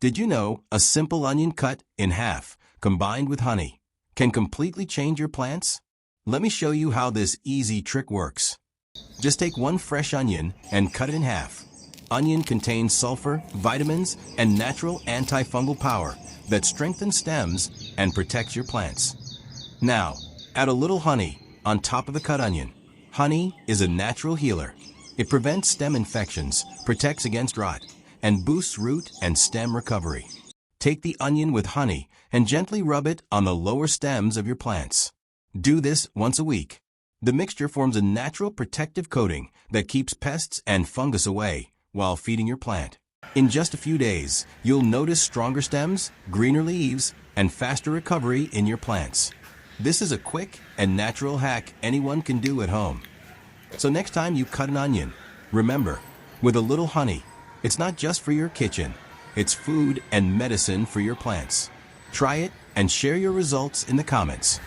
Did you know a simple onion cut in half, combined with honey, can completely change your plants? Let me show you how this easy trick works. Just take one fresh onion and cut it in half. Onion contains sulfur, vitamins, and natural antifungal power that strengthens stems and protects your plants. Now, add a little honey on top of the cut onion. Honey is a natural healer. It prevents stem infections, protects against rot, and boosts root and stem recovery. Take the onion with honey and gently rub it on the lower stems of your plants. Do this once a week. The mixture forms a natural protective coating that keeps pests and fungus away while feeding your plant. In just a few days, you'll notice stronger stems, greener leaves, and faster recovery in your plants. This is a quick and natural hack anyone can do at home. So next time you cut an onion, remember, with a little honey, it's not just for your kitchen, it's food and medicine for your plants. Try it and share your results in the comments.